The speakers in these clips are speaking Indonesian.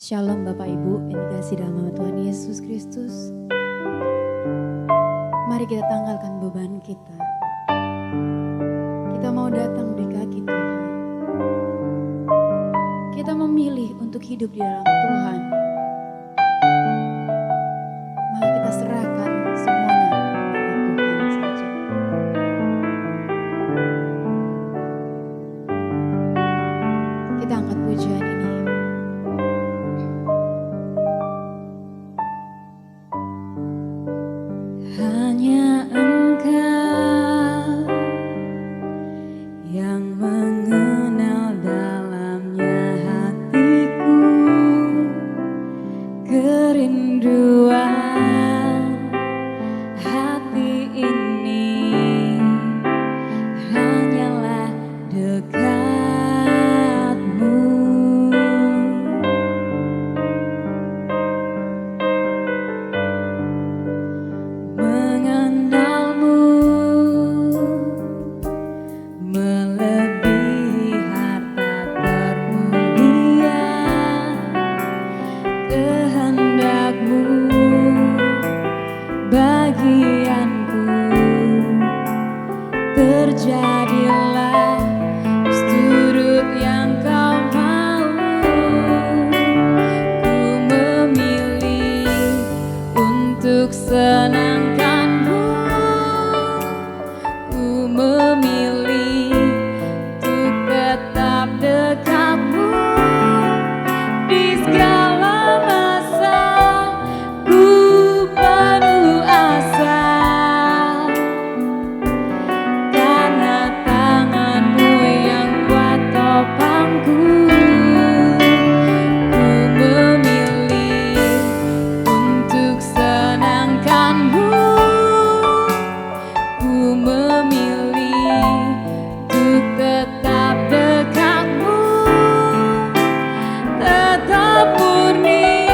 Shalom Bapak Ibu yang dikasihi dalam nama Tuhan Yesus Kristus. Mari kita tanggalkan beban kita. Kita mau datang di kaki Tuhan. Kita memilih untuk hidup di dalam Tuhan. Maka kita serahkan semuanya kepada Tuhan saja. Kita angkat pujian ini. Hanya Engkau yang mengenal dalamnya hatiku, kerinduan hati ini hanyalah dekat-Mu. Mengenalmu melebihi harta termulia, kehendak-Mu bagianku, terjadilah seturut yang Kau mau. Ku memilih untuk senangkan-Mu, ku memilih untuk tetap dekat-Mu di segala masa. Ku penuh asa karena tangan-Mu yang kuat topangku. Ku memilih untuk senangkan-Mu, ku memilih untuk tetap dekat-Mu, tetap murni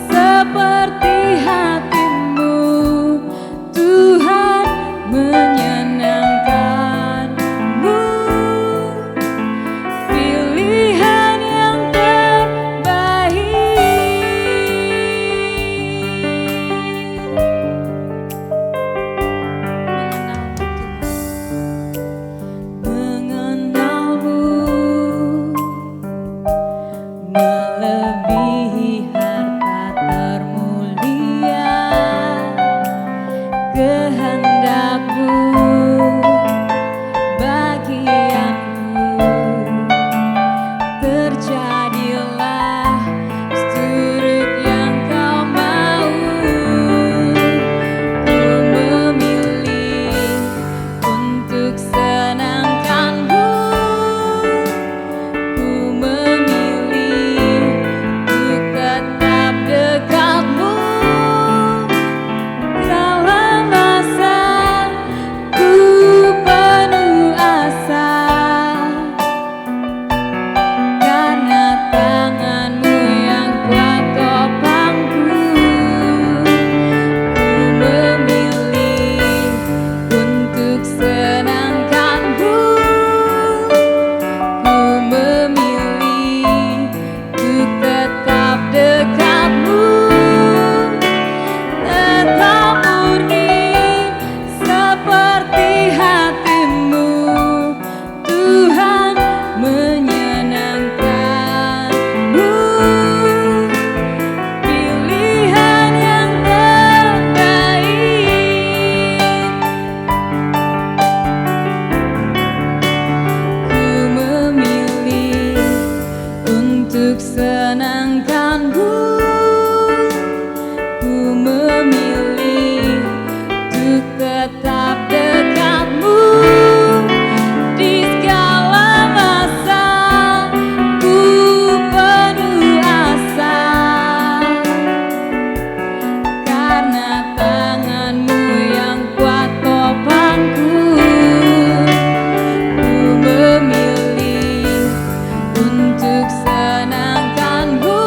seperti hati-Mu. Tuhan, menyenangkan-Mu, pilihan yang terbaik. Mengenalmu melebihi harta termulia, kehendak-Mu bagianku, terjadilah seturut yang Kau mau. Ku memilih untuk senangkan-Mu, ku memilih untuk tetap dekat-Mu dalam masa. Ku penuh asa karena tangan-Mu yang kuat topangku. Ku memilih untuk senangkan-Mu, ku memilih untuk tetap dekat-Mu, tetap murni seperti hati-Mu. Tuhan, menyenangkan-Mu, pilihan yang terbaik. Ku memilih untuk senangkan-Mu, ku memilih untuk tetap dekat-Mu di segala masa. Ku penuh asa karena tangan-Mu yang kuat topangku. Ku memilih untuk senangkan-Mu,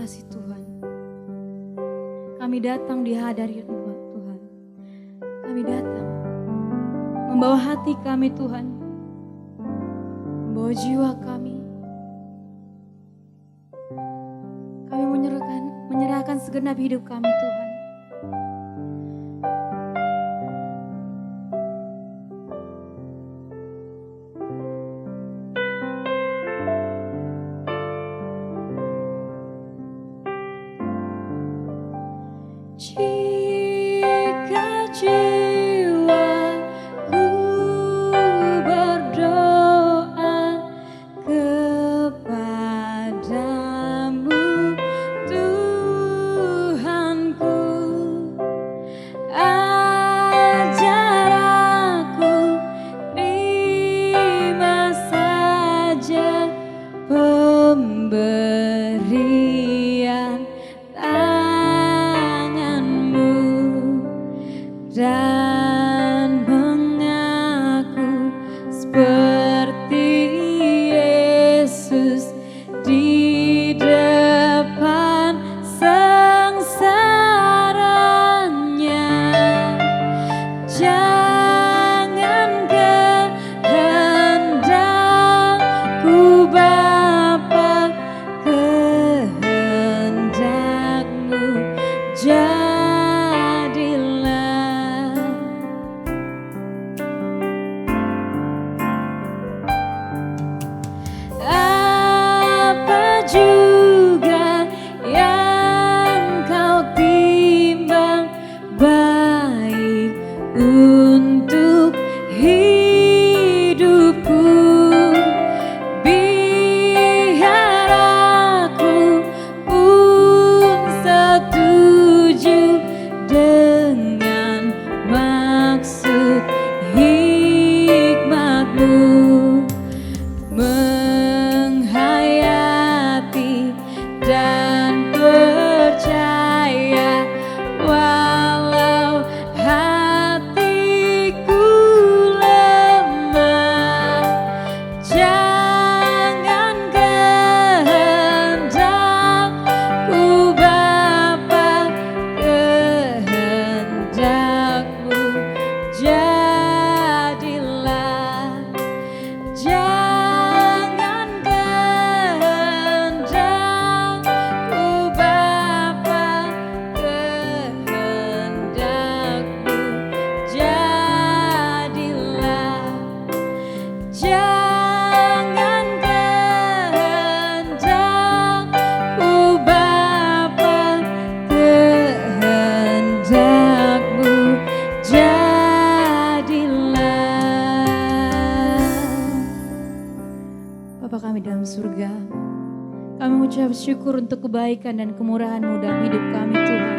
kasih Tuhan. Kami datang di hadirat-Mu Tuhan. Kami datang membawa hati kami Tuhan, membawa jiwa kami. Kami menyerahkan segenap hidup kami Tuhan. Jika jiwaku berdoa kepadamu Tuhanku, ajar aku terima saja pemberian dan mengaku seperti Yesus di depan sengsaranya. Jangan kehendakku Bapa, kehendak-Mu juga yang Kau timbang baik untuk hidupku, biar aku pun setuju dengan maksud hikmat-Mu. Dan percaya walau hatiku lemah. Jangan kehendakku Bapa, kehendak-Mu jadilah. Jangan Bapa kami dalam surga, kami mengucap syukur untuk kebaikan dan kemurahan-Mu dalam hidup kami Tuhan.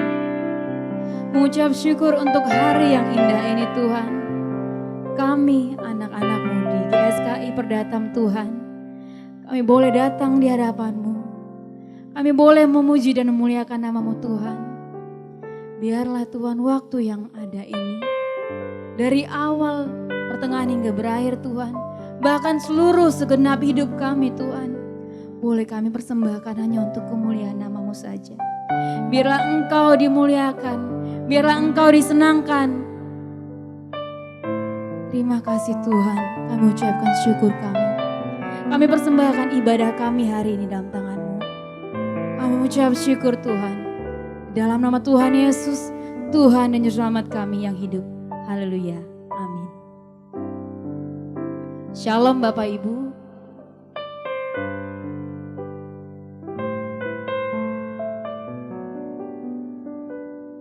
Mengucap syukur untuk hari yang indah ini Tuhan. Kami anak-anak-Mu di GSKI Perdatam Tuhan, kami boleh datang di hadapan-Mu. Kami boleh memuji dan memuliakan nama-Mu Tuhan. Biarlah Tuhan waktu yang ada ini, dari awal, pertengahan hingga berakhir Tuhan, bahkan seluruh segenap hidup kami Tuhan, boleh kami persembahkan hanya untuk kemuliaan nama-Mu saja. Biarlah Engkau dimuliakan, biarlah Engkau disenangkan. Terima kasih Tuhan, kami ucapkan syukur kami. Kami persembahkan ibadah kami hari ini dalam tangan-Mu. Kami ucap syukur Tuhan, dalam nama Tuhan Yesus, Tuhan dan Juru Selamat kami yang hidup. Haleluya. Amin. Shalom Bapak Ibu.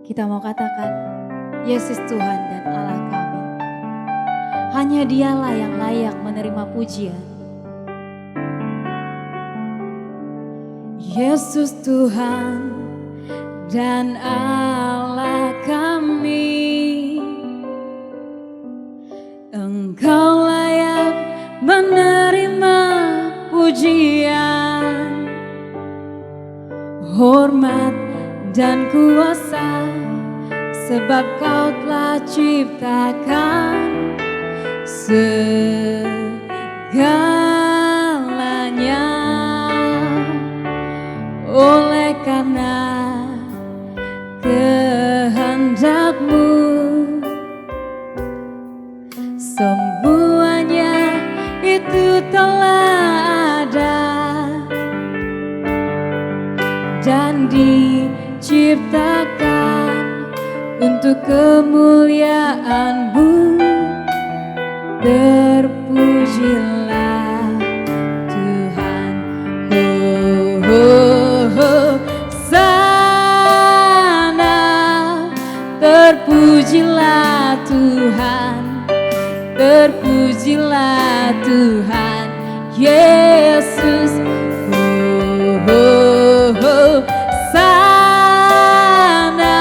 Kita mau katakan, Yesus Tuhan dan Allah kami. Hanya Dialah yang layak menerima pujian. Yesus Tuhan dan Allah kami. Engkau layak menerima pujian, hormat dan kuasa, sebab Kau telah ciptakan segalanya. oleh karena kehendak-Mu semuanya itu telah ada dan diciptakan untuk kemuliaan-Mu. Terpujilah Tuhan, oh, oh, oh. Sana terpujilah Tuhan, terpujilah Tuhan Yesus, oh, oh, oh. Sana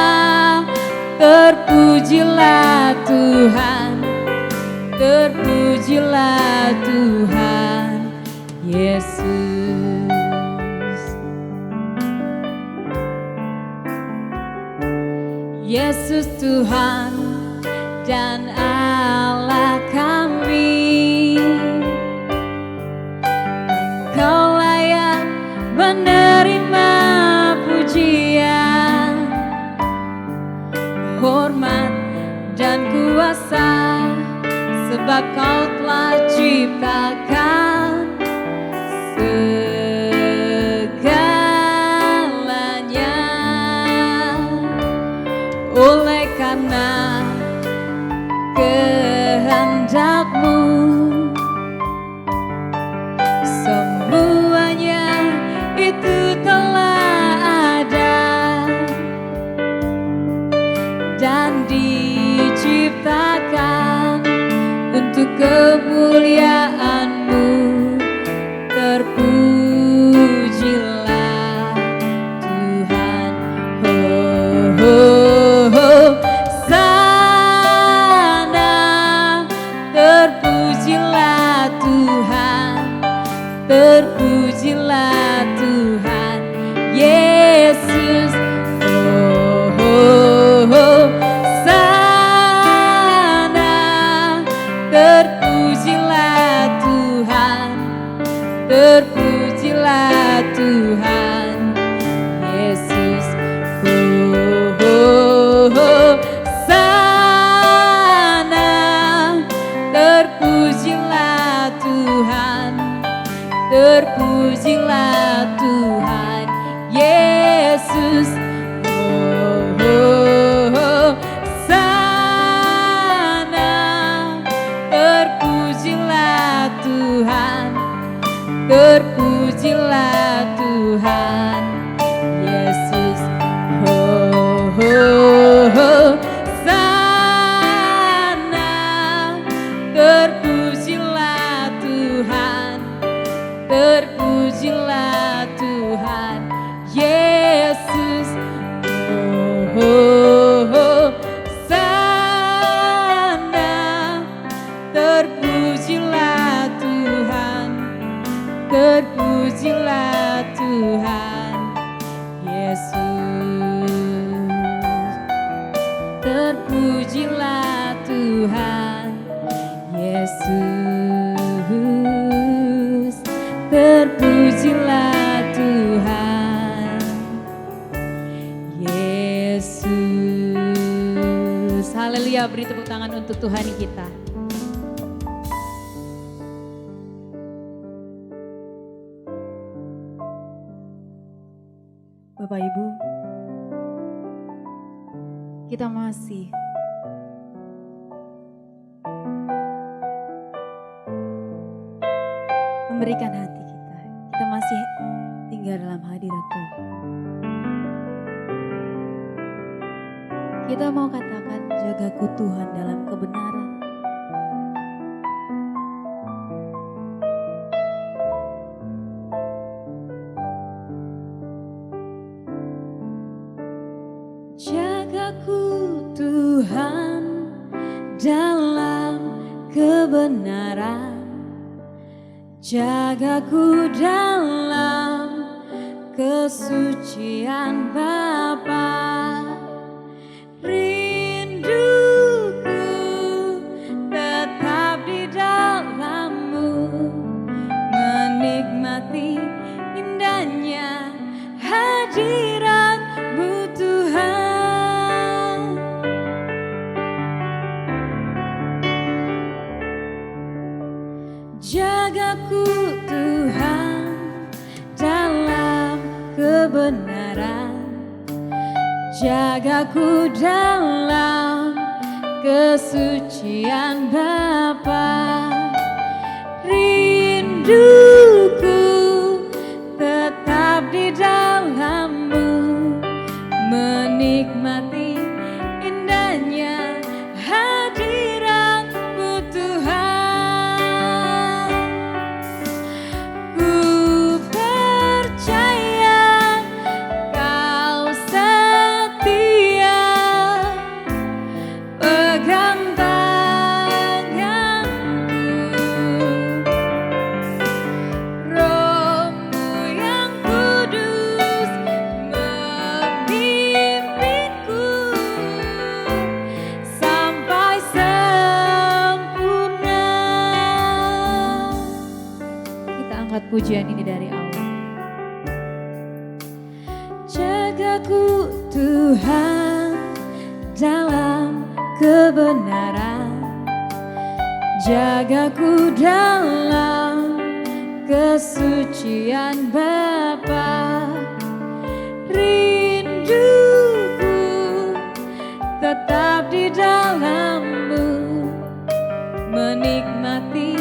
terpujilah Tuhan, terpujilah Tuhan Yesus. Yesus Tuhan dan Allah kami, Engkau layak menerima pujian, hormat dan kuasa, sebab Kau telah ciptakan segalanya. Oleh karena kehendak-Mu semuanya itu telah ada dan diciptakan untuk kemuliaan-Mu. Terpujilah Tuhan, oh, oh, oh. Sana terpujilah Tuhan, terpujilah Tuhan Yesus, oh, oh, oh. Terpujilah Tuhan, terpujilah Tuhan Yesus, oh, oh, oh. Sana terpujilah Tuhan, terpujilah Tuhan Yesus, oh, oh, oh. Terpujilah Tuhan, terpujilah Tuhan Yesus, oh, oh, oh. Sana terpujilah Tuhan, terpujilah Tuhan Yesus, oh, oh, oh. Terpujilah Tuhan, terpujilah Tuhan Yesus, terpujilah Tuhan Yesus, terpujilah Tuhan Yesus. Haleluya, beri tepuk tangan untuk Tuhan kita. Bapak Ibu, kita masih memberikan hati kita. Kita masih tinggal dalam hadirat Tuhan. Kita mau katakan, jagaku Tuhan dalam kebenaran. Jagaku Tuhan dalam kebenaran, jagaku dalam kesucian Bapa. Rinduku tetap di dalam-Mu, menikmati indahnya kebenaran, jagaku dalam kesucian Bapa. Rinduku tetap di dalam-Mu, menikmati indahnya hadirat-Mu Tuhan. Ku percaya Kau setia, pegang tanganku. Roh-Mu yang kudus memimpinku sampai sempurna. Kita angkat pujian ini dari Allah. Jagaku Tuhan dalam kebenaran, jagaku dalam kesucian Bapa. Rinduku tetap di dalam-Mu, menikmati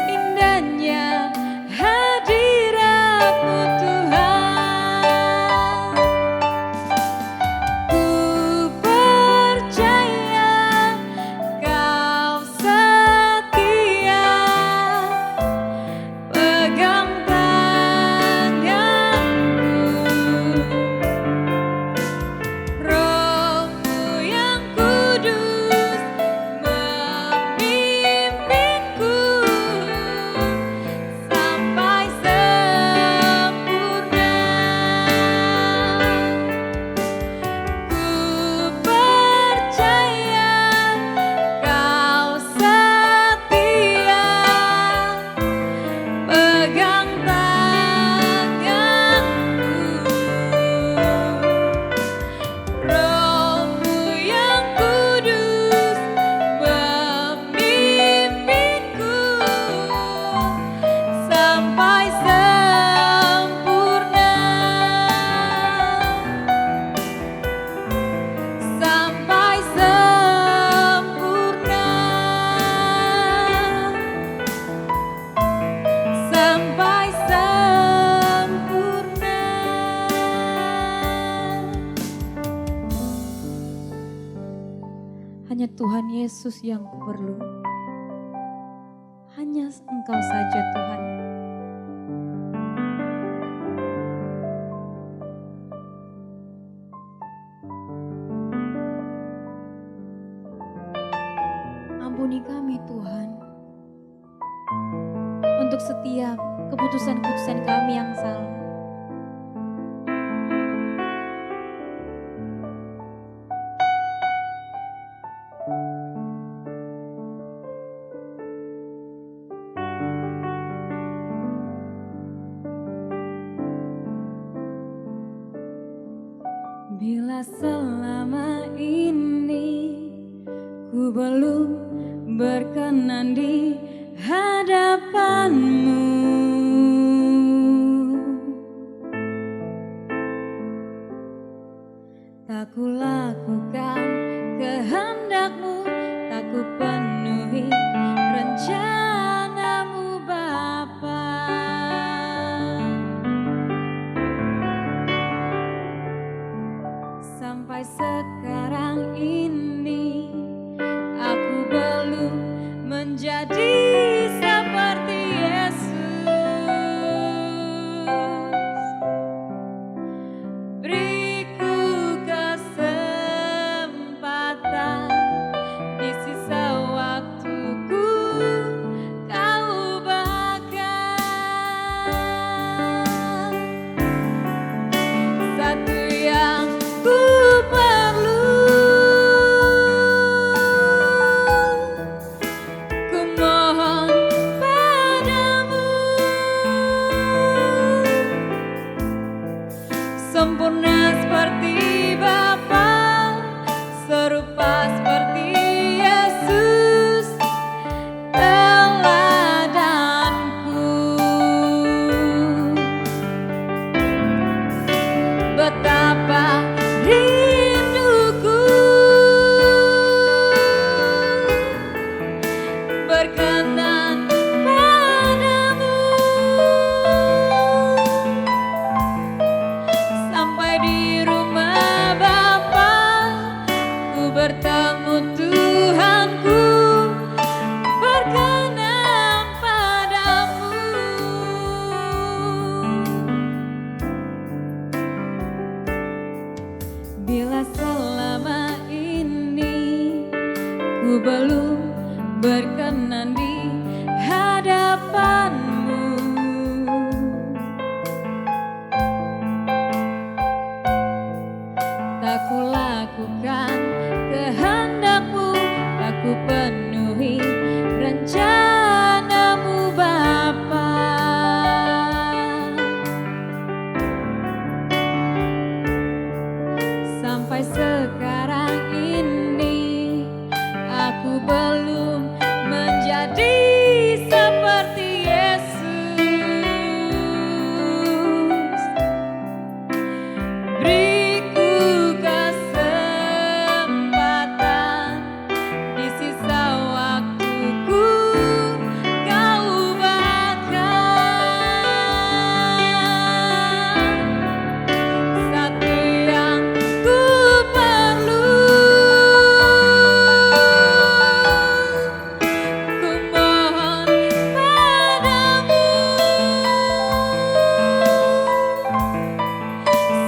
indahnya hadirat-Mu Tuhan. Ku percaya Kau setia, pegang tanganku. Roh-Mu yang kudus memimpinku sampai sempurna. Ku percaya Kau setia, pegang tanganku. Roh-Mu yang kudus memimpinku sampai sempurna. Sampai sempurna. Sampai sempurna. Hanya Tuhan Yesus yang kuperlu. Hanya Engkau saja Tuhan. Ampuni kami Tuhan, untuk setiap keputusan-keputusan kami yang salah. Bila selama ini ku belum berkenan di hadapan-Mu, tak ku lakukan kehendak-Mu, tak ku penuhi rencana-Mu Bapa. Sampai sekarang ini aku belum menjadi seperti Yesus. Beriku kesempatan di sisa waktuku, Kau bahkan satu yang ku perlu. Ku mohon padamu, sempurna seperti Bapa, serupa seperti Yesus, teladanku. belum berkenan di hadapan-Mu. Tak kulakukan kehendak-Mu, tak ku penuhi rencana-Mu Bapa. Sampai sekarang ini aku belum menjadi seperti Yesus. Beriku kesempatan di sisa waktuku, Kau ubahkan satu yang ku perlu. Ku mohon padamu,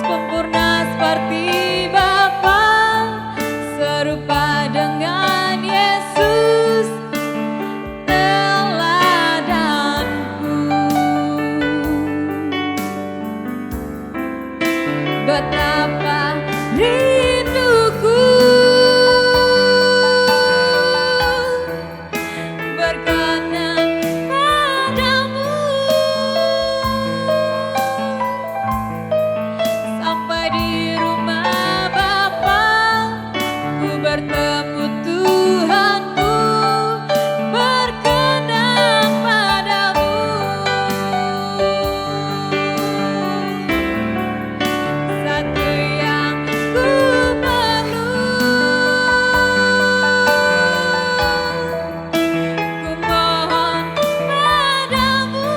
sempurna seperti Bapa, serupa dengan Yesus teladanku. Betapa rinduku berkenan padamu. Sampai di rumah Bapa, ku bertemu Tuhanku, berkenan padamu. Satu yang ku perlu, ku mohon padamu,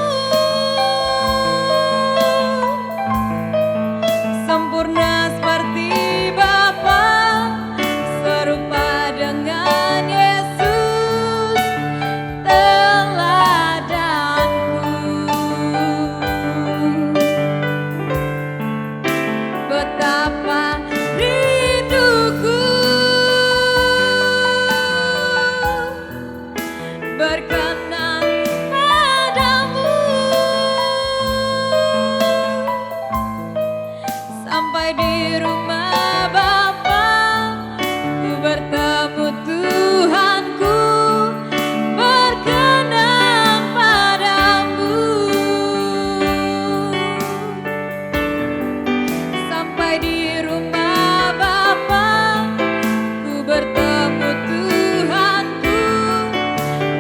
sempurna seperti Bapa, serupa dengan Yesus teladanku. Betapa rinduku berkenan padamu. Sampai di rumah Bapa, ku bertemu Tuhanku, berkenan padamu. Sampai di rumah Bapa, ku bertemu Tuhanku,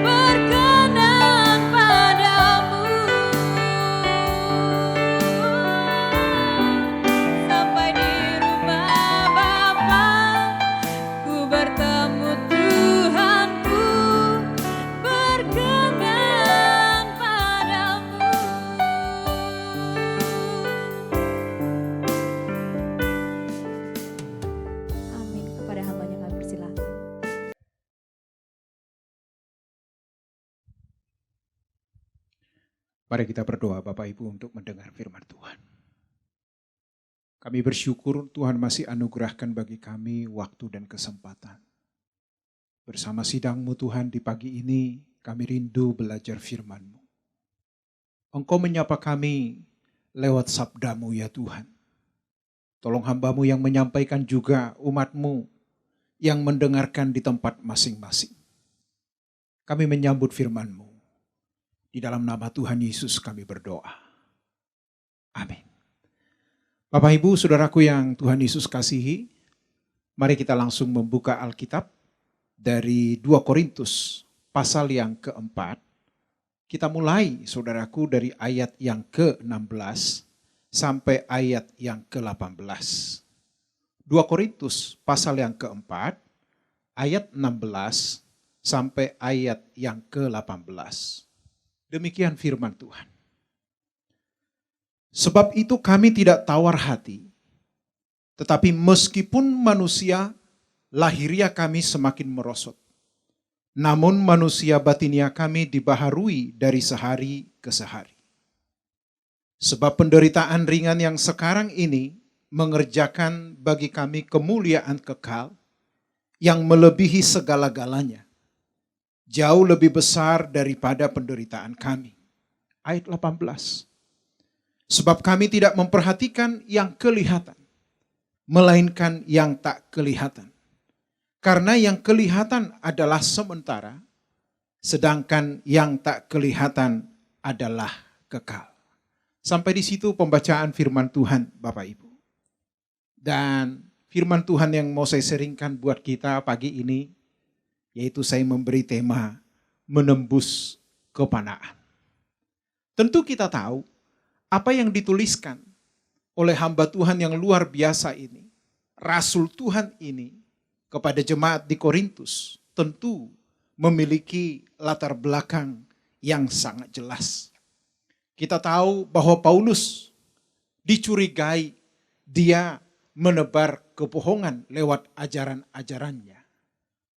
berkenan padamu. Sampai di rumah Bapa, ku bertemu Tuhanku, berkenan padamu. Amin. Kepada hambanya kami persilakan. Mari kita berdoa Bapak Ibu untuk mendengar firman Tuhan. Kami bersyukur Tuhan masih anugerahkan bagi kami waktu dan kesempatan. Bersama sidang-Mu Tuhan di pagi ini, kami rindu belajar firman-Mu. Engkau menyapa kami lewat sabda-Mu ya Tuhan. Tolong hamba-Mu yang menyampaikan juga umat-Mu yang mendengarkan di tempat masing-masing. Kami menyambut firman-Mu. Di dalam nama Tuhan Yesus kami berdoa. Amin. Bapak Ibu, saudaraku yang Tuhan Yesus kasihi, mari kita langsung membuka Alkitab dari 2 Korintus pasal yang keempat. Kita mulai saudaraku dari ayat yang ke-16 sampai ayat yang ke-18. 2 Korintus pasal yang keempat, ayat 16 sampai ayat yang ke-18. Demikian firman Tuhan. Sebab itu kami tidak tawar hati, tetapi meskipun manusia, lahiriah kami semakin merosot. Namun manusia batinia kami dibaharui dari sehari ke sehari. Sebab penderitaan ringan yang sekarang ini mengerjakan bagi kami kemuliaan kekal yang melebihi segala-galanya. jauh lebih besar daripada penderitaan kami. Ayat 18. Sebab kami tidak memperhatikan yang kelihatan, melainkan yang tak kelihatan. Karena yang kelihatan adalah sementara, sedangkan yang tak kelihatan adalah kekal. Sampai di situ pembacaan firman Tuhan, Bapak Ibu. Dan firman Tuhan yang mau saya sharingkan buat kita pagi ini, yaitu saya memberi tema menembus kepanaan. Tentu kita tahu apa yang dituliskan oleh hamba Tuhan yang luar biasa ini, Rasul Tuhan ini kepada jemaat di Korintus, tentu memiliki latar belakang yang sangat jelas. Kita tahu bahwa Paulus dicurigai dia menebar kebohongan lewat ajaran-ajarannya.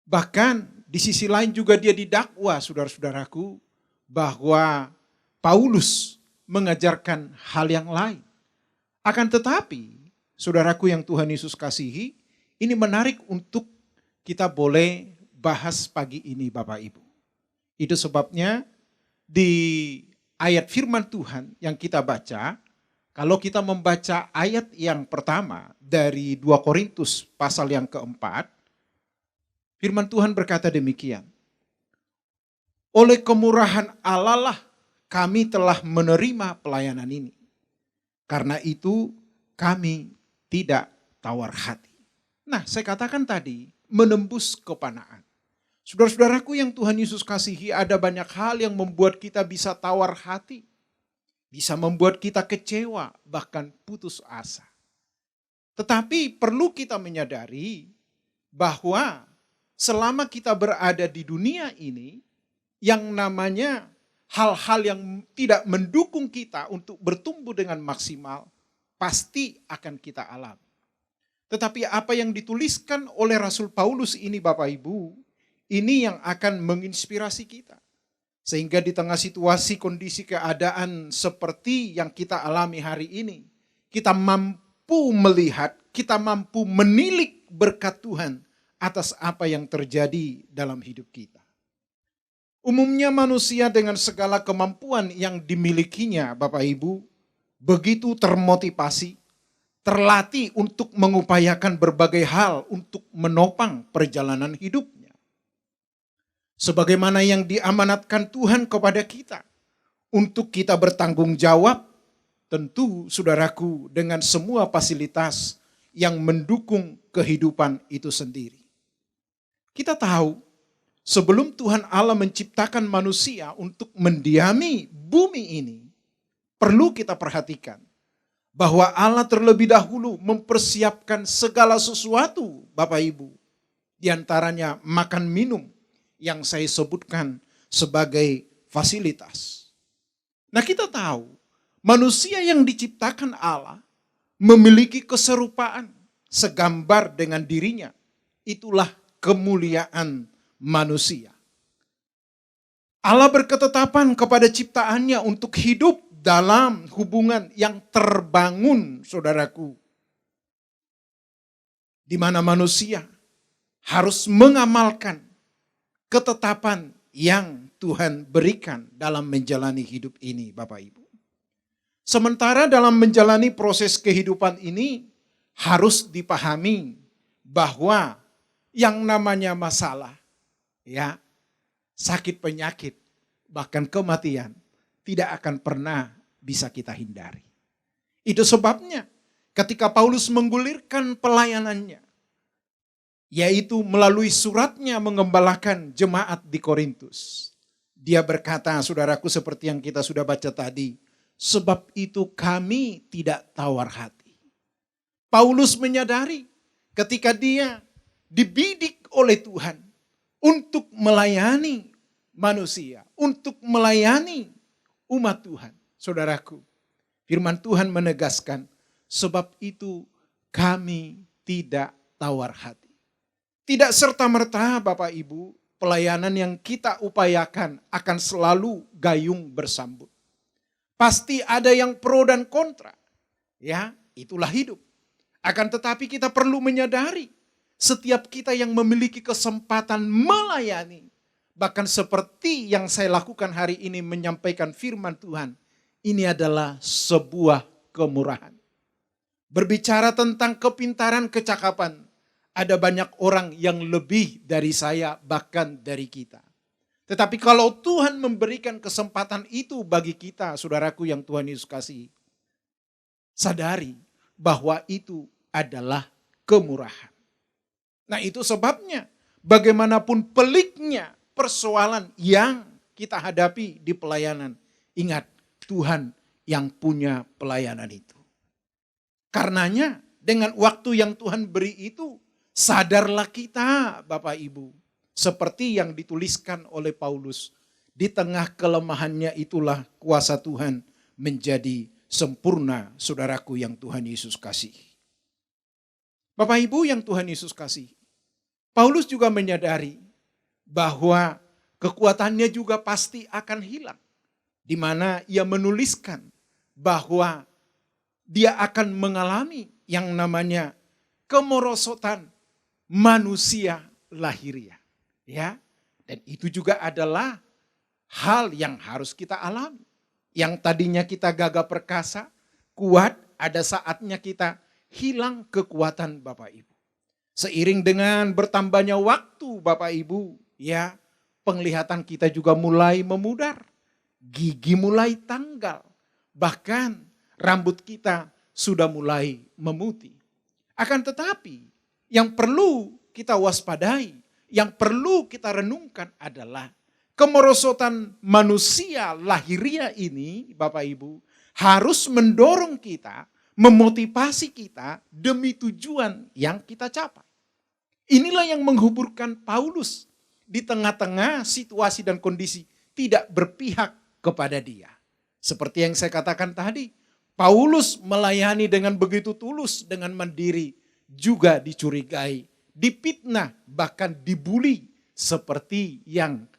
Bahkan di sisi lain juga dia didakwa, saudara-saudaraku, bahwa Paulus mengajarkan hal yang lain. Akan tetapi, saudaraku yang Tuhan Yesus kasihi, ini menarik untuk kita boleh bahas pagi ini Bapak Ibu. Itu sebabnya di ayat firman Tuhan yang kita baca, kalau kita membaca ayat yang pertama dari 2 Korintus pasal yang keempat, firman Tuhan berkata demikian. Oleh kemurahan Allah lah kami telah menerima pelayanan ini. Karena itu kami tidak tawar hati. Nah, saya katakan tadi menembus kepanaan. Saudara-saudaraku yang Tuhan Yesus kasihi, ada banyak hal yang membuat kita bisa tawar hati. Bisa membuat kita kecewa, bahkan putus asa. Tetapi perlu kita menyadari bahwa selama kita berada di dunia ini, yang namanya hal-hal yang tidak mendukung kita untuk bertumbuh dengan maksimal, pasti akan kita alami. Tetapi apa yang dituliskan oleh Rasul Paulus ini Bapak Ibu, ini yang akan menginspirasi kita. Sehingga di tengah situasi kondisi keadaan seperti yang kita alami hari ini, kita mampu melihat, kita mampu menilik berkat Tuhan atas apa yang terjadi dalam hidup kita. Umumnya manusia dengan segala kemampuan yang dimilikinya Bapak Ibu, begitu termotivasi, terlatih untuk mengupayakan berbagai hal untuk menopang perjalanan hidupnya. Sebagaimana yang diamanatkan Tuhan kepada kita, untuk kita bertanggung jawab, tentu saudaraku dengan semua fasilitas yang mendukung kehidupan itu sendiri. Kita tahu, sebelum Tuhan Allah menciptakan manusia untuk mendiami bumi ini, perlu kita perhatikan bahwa Allah terlebih dahulu mempersiapkan segala sesuatu, Bapak Ibu. Di antaranya makan minum yang saya sebutkan sebagai fasilitas. Nah, kita tahu manusia yang diciptakan Allah memiliki keserupaan segambar dengan dirinya. Itulah kemuliaan manusia. Allah berketetapan kepada ciptaannya untuk hidup dalam hubungan yang terbangun, saudaraku. Di mana manusia harus mengamalkan ketetapan yang Tuhan berikan dalam menjalani hidup ini, Bapak Ibu. Sementara dalam menjalani proses kehidupan ini harus dipahami bahwa yang namanya masalah, ya, sakit penyakit, bahkan kematian tidak akan pernah bisa kita hindari. Itu sebabnya ketika Paulus menggulirkan pelayanannya, yaitu melalui suratnya mengembalakan jemaat di Korintus, dia berkata, saudaraku, seperti yang kita sudah baca tadi, sebab itu kami tidak tawar hati. Paulus menyadari ketika dia dibidik oleh Tuhan untuk melayani manusia, untuk melayani umat Tuhan. Saudaraku, firman Tuhan menegaskan, sebab itu kami tidak tawar hati. Tidak serta-merta Bapak Ibu, pelayanan yang kita upayakan akan selalu gayung bersambut. Pasti ada yang pro dan kontra. Ya, itulah hidup. Akan tetapi kita perlu menyadari, setiap kita yang memiliki kesempatan melayani, bahkan seperti yang saya lakukan hari ini menyampaikan firman Tuhan, ini adalah sebuah kemurahan. Berbicara tentang kepintaran, kecakapan, ada banyak orang yang lebih dari saya, bahkan dari kita. Tetapi kalau Tuhan memberikan kesempatan itu bagi kita, saudaraku yang Tuhan Yesus kasihi, sadari bahwa itu adalah kemurahan. Nah, itu sebabnya bagaimanapun peliknya persoalan yang kita hadapi di pelayanan, ingat Tuhan yang punya pelayanan itu. Karenanya dengan waktu yang Tuhan beri itu, sadarlah kita Bapak Ibu. Seperti yang dituliskan oleh Paulus, di tengah kelemahannya itulah kuasa Tuhan menjadi sempurna, saudaraku yang Tuhan Yesus kasihi. Bapak Ibu yang Tuhan Yesus kasihi, Paulus juga menyadari bahwa kekuatannya juga pasti akan hilang. Di mana ia menuliskan bahwa dia akan mengalami yang namanya kemerosotan manusia lahiriah. Ya, dan itu juga adalah hal yang harus kita alami. Yang tadinya kita gagah perkasa, kuat, ada saatnya kita hilang kekuatan Bapak Ibu. Seiring dengan bertambahnya waktu Bapak Ibu, ya, penglihatan kita juga mulai memudar. Gigi mulai tanggal. Bahkan rambut kita sudah mulai memutih. Akan tetapi yang perlu kita waspadai, yang perlu kita renungkan adalah kemerosotan manusia lahiriah ini, Bapak Ibu, harus mendorong kita, memotivasi kita demi tujuan yang kita capai. Inilah yang menghuburkan Paulus di tengah-tengah situasi dan kondisi tidak berpihak kepada dia. Seperti yang saya katakan tadi, Paulus melayani dengan begitu tulus, dengan mandiri, juga dicurigai, dipitnah, bahkan dibuli seperti yang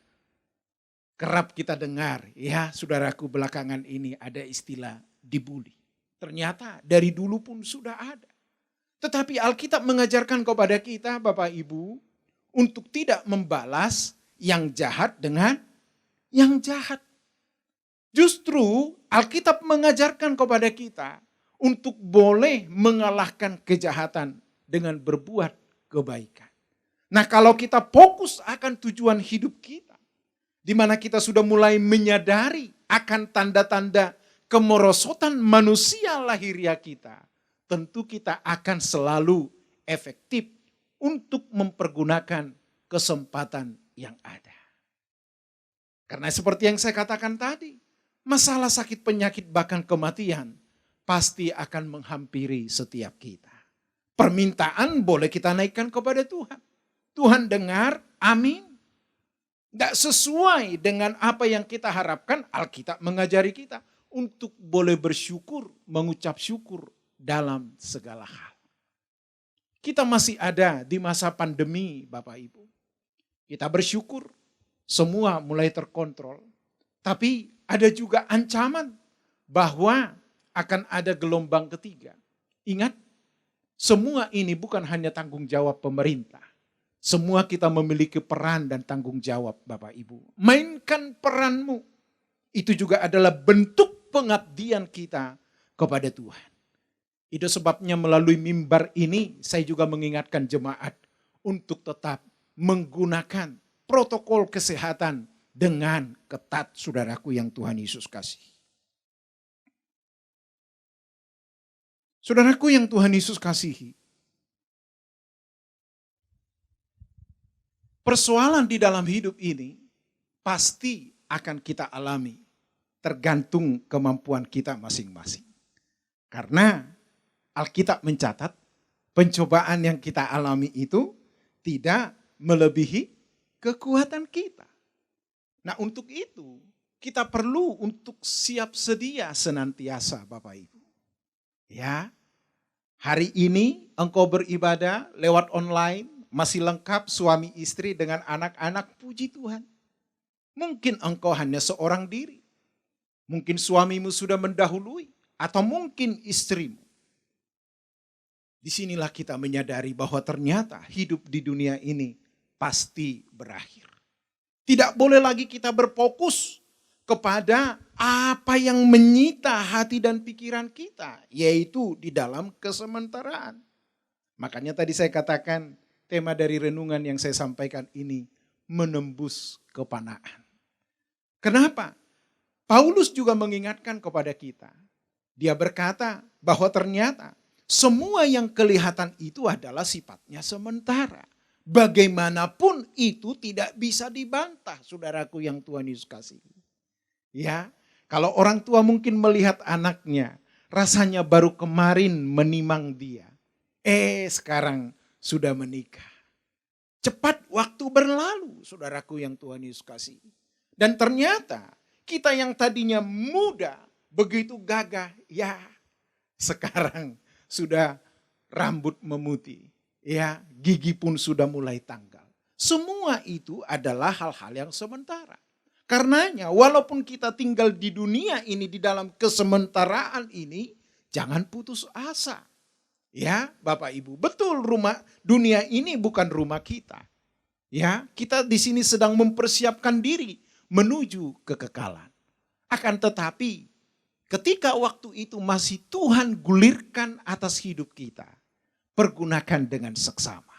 kerap kita dengar. Ya, saudaraku, belakangan ini ada istilah dibuli. Ternyata dari dulu pun sudah ada. Tetapi Alkitab mengajarkan kepada kita, Bapak Ibu, untuk tidak membalas yang jahat dengan yang jahat. Justru Alkitab mengajarkan kepada kita untuk boleh mengalahkan kejahatan dengan berbuat kebaikan. Nah, kalau kita fokus akan tujuan hidup kita, di mana kita sudah mulai menyadari akan tanda-tanda kemerosotan manusia lahiriah kita, tentu kita akan selalu efektif untuk mempergunakan kesempatan yang ada. Karena seperti yang saya katakan tadi, masalah sakit penyakit bahkan kematian pasti akan menghampiri setiap kita. Permintaan boleh kita naikkan kepada Tuhan. Tuhan dengar, amin. Tidak sesuai dengan apa yang kita harapkan, Alkitab mengajari kita untuk boleh bersyukur, mengucap syukur dalam segala hal. Kita masih ada di masa pandemi, Bapak Ibu. Kita bersyukur, semua mulai terkontrol. Tapi ada juga ancaman bahwa akan ada gelombang ketiga. Ingat, semua ini bukan hanya tanggung jawab pemerintah. Semua kita memiliki peran dan tanggung jawab, Bapak Ibu. Mainkan peranmu. Itu juga adalah bentuk pengabdian kita kepada Tuhan. Itu sebabnya melalui mimbar ini saya juga mengingatkan jemaat untuk tetap menggunakan protokol kesehatan dengan ketat, saudaraku yang Tuhan Yesus kasihi. Saudaraku yang Tuhan Yesus kasihi, persoalan di dalam hidup ini pasti akan kita alami, tergantung kemampuan kita masing-masing. Karena Alkitab mencatat pencobaan yang kita alami itu tidak melebihi kekuatan kita. Nah, untuk itu kita perlu untuk siap sedia senantiasa, Bapak Ibu. Ya, hari ini engkau beribadah lewat online, masih lengkap suami istri dengan anak-anak, puji Tuhan. Mungkin engkau hanya seorang diri. Mungkin suamimu sudah mendahului, atau mungkin istrimu. Disinilah kita menyadari bahwa ternyata hidup di dunia ini pasti berakhir. Tidak boleh lagi kita berfokus kepada apa yang menyita hati dan pikiran kita, yaitu di dalam kesementaraan. Makanya tadi saya katakan tema dari renungan yang saya sampaikan ini menembus kepanaan. Kenapa? Paulus juga mengingatkan kepada kita. Dia berkata bahwa ternyata semua yang kelihatan itu adalah sifatnya sementara. Bagaimanapun itu tidak bisa dibantah, saudaraku yang Tuhan Yesus kasihi. Ya, kalau orang tua mungkin melihat anaknya, rasanya baru kemarin menimang dia. Sekarang sudah menikah. Cepat waktu berlalu, saudaraku yang Tuhan Yesus kasihi. Dan ternyata kita yang tadinya muda, begitu gagah, ya sekarang sudah rambut memutih. Ya, gigi pun sudah mulai tanggal. Semua itu adalah hal-hal yang sementara. Karenanya walaupun kita tinggal di dunia ini, di dalam kesementaraan ini, jangan putus asa. Ya, Bapak Ibu, betul dunia ini bukan rumah kita. Ya, kita di sini sedang mempersiapkan diri menuju kekekalan. Akan tetapi ketika waktu itu masih Tuhan gulirkan atas hidup kita, pergunakan dengan seksama.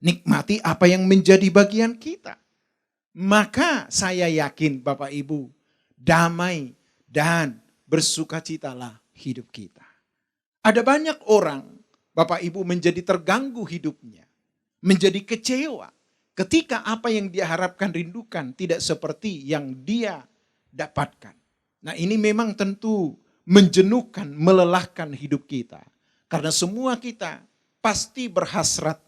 Nikmati apa yang menjadi bagian kita. Maka saya yakin Bapak Ibu, damai dan bersukacitalah hidup kita. Ada banyak orang, Bapak Ibu, menjadi terganggu hidupnya. Menjadi kecewa ketika apa yang dia harapkan, rindukan tidak seperti yang dia dapatkan. Nah, ini memang tentu menjenuhkan, melelahkan hidup kita. Karena semua kita pasti berhasrat,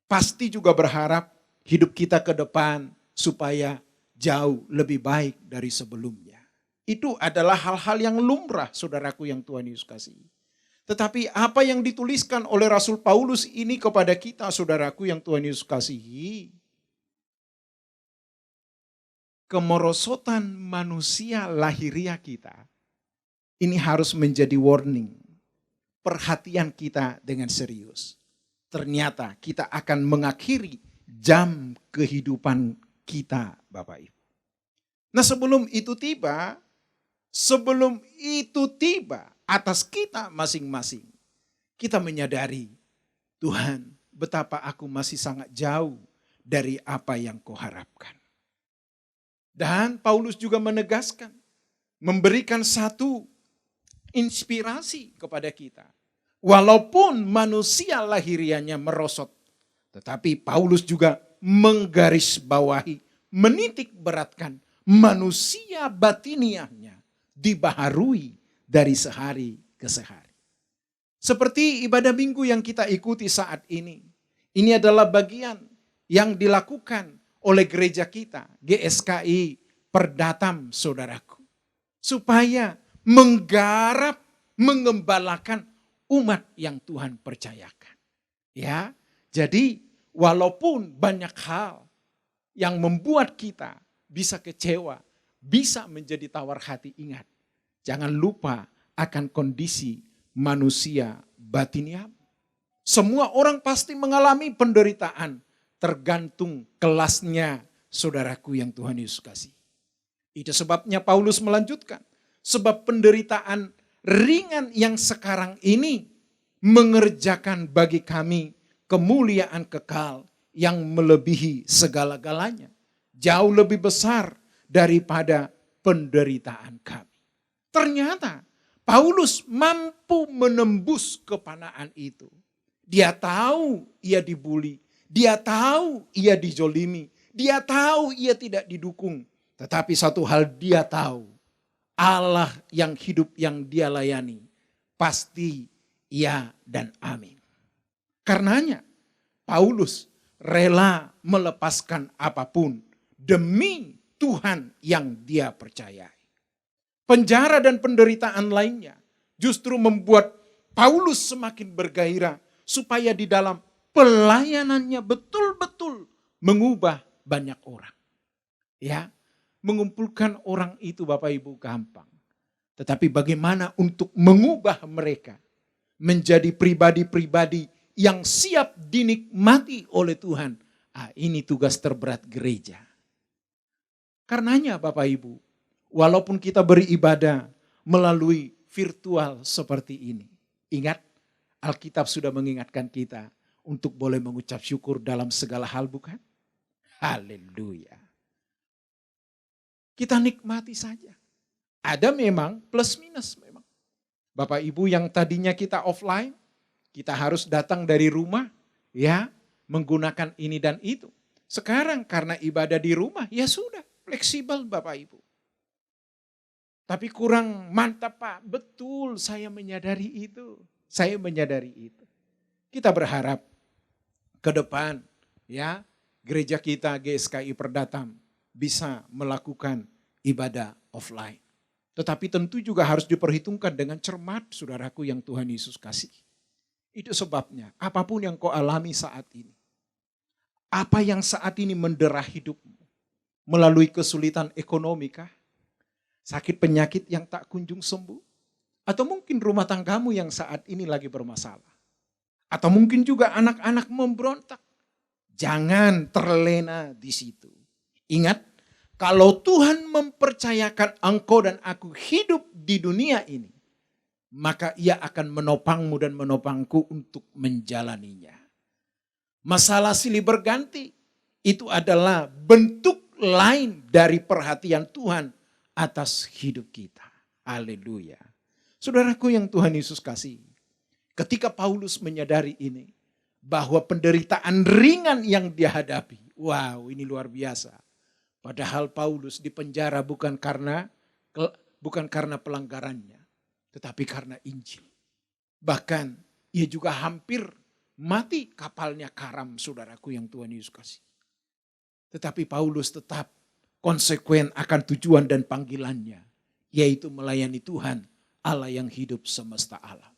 pasti juga berharap hidup kita ke depan supaya jauh lebih baik dari sebelumnya. Itu adalah hal-hal yang lumrah, saudaraku yang Tuhan Yesus kasihi. Tetapi apa yang dituliskan oleh Rasul Paulus ini kepada kita, saudaraku yang Tuhan Yesus kasihi, kemerosotan manusia lahiriah kita, ini harus menjadi warning. Perhatian kita dengan serius. Ternyata kita akan mengakhiri jam kehidupan kita, Bapak Ibu. Nah, sebelum itu tiba atas kita masing-masing, kita menyadari, Tuhan, betapa aku masih sangat jauh dari apa yang Kau harapkan. Dan Paulus juga menegaskan, memberikan satu inspirasi kepada kita. Walaupun manusia lahirianya merosot, tetapi Paulus juga menggarisbawahi, menitik beratkan manusia batiniahnya dibaharui dari sehari ke sehari. Seperti ibadah minggu yang kita ikuti saat ini. Ini adalah bagian yang dilakukan oleh gereja kita, GSKI Perdatam, saudaraku. Supaya menggarap, mengembalakan umat yang Tuhan percayakan. Ya, jadi walaupun banyak hal yang membuat kita bisa kecewa, bisa menjadi tawar hati, ingat, jangan lupa akan kondisi manusia batiniah. Semua orang pasti mengalami penderitaan, tergantung kelasnya, saudaraku yang Tuhan Yesus kasih. Itu sebabnya Paulus melanjutkan, sebab penderitaan ringan yang sekarang ini mengerjakan bagi kami kemuliaan kekal yang melebihi segala-galanya. Jauh lebih besar daripada penderitaan kami. Ternyata Paulus mampu menembus kepanaan itu. Dia tahu ia dibuli, dia tahu ia dijolimi, dia tahu ia tidak didukung. Tetapi satu hal dia tahu, Allah yang hidup yang dia layani, pasti ya dan amin. Karenanya Paulus rela melepaskan apapun demi Tuhan yang dia percayai. Penjara dan penderitaan lainnya justru membuat Paulus semakin bergairah supaya di dalam pelayanannya betul-betul mengubah banyak orang. Ya, mengumpulkan orang itu Bapak Ibu gampang. Tetapi bagaimana untuk mengubah mereka menjadi pribadi-pribadi yang siap dinikmati oleh Tuhan. Ini tugas terberat gereja. Karenanya Bapak Ibu, walaupun kita beribadah melalui virtual seperti ini, ingat Alkitab sudah mengingatkan kita untuk boleh mengucap syukur dalam segala hal, bukan? Haleluya. Kita nikmati saja. Ada memang plus minus memang. Bapak Ibu yang tadinya kita offline, kita harus datang dari rumah, ya, menggunakan ini dan itu. Sekarang karena ibadah di rumah, ya sudah, fleksibel Bapak Ibu. Tapi kurang mantap Pak, betul saya menyadari itu. Saya menyadari itu. Kita berharap ke depan, ya, gereja kita GSKI Perdatam bisa melakukan ibadah offline. Tetapi tentu juga harus diperhitungkan dengan cermat, saudaraku yang Tuhan Yesus kasih. Itu sebabnya, apapun yang kau alami saat ini, apa yang saat ini mendera hidupmu, melalui kesulitan ekonomi kah? Sakit penyakit yang tak kunjung sembuh? Atau mungkin rumah tanggamu yang saat ini lagi bermasalah? Atau mungkin juga anak-anak memberontak? Jangan terlena di situ. Ingat, kalau Tuhan mempercayakan engkau dan aku hidup di dunia ini, maka Ia akan menopangmu dan menopangku untuk menjalaninya. Masalah silih berganti itu adalah bentuk lain dari perhatian Tuhan atas hidup kita. Haleluya. Saudaraku yang Tuhan Yesus kasih, ketika Paulus menyadari ini, bahwa penderitaan ringan yang dia hadapi, wow, ini luar biasa. Padahal Paulus dipenjara bukan karena pelanggarannya, tetapi karena Injil. Bahkan ia juga hampir mati, kapalnya karam, saudaraku yang Tuhan Yesus kasih. Tetapi Paulus tetap konsekuen akan tujuan dan panggilannya, yaitu melayani Tuhan, Allah yang hidup semesta alam.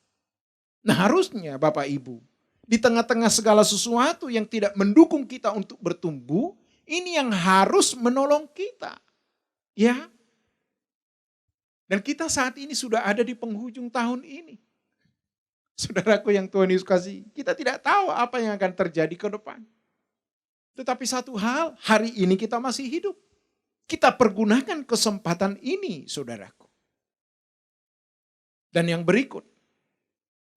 Nah harusnya Bapak Ibu, di tengah-tengah segala sesuatu yang tidak mendukung kita untuk bertumbuh, ini yang harus menolong kita. Ya. Dan kita saat ini sudah ada di penghujung tahun ini. Saudaraku yang Tuhan Yesus kasih, kita tidak tahu apa yang akan terjadi ke depan. Tetapi satu hal, hari ini kita masih hidup. Kita pergunakan kesempatan ini, saudaraku. Dan yang berikut,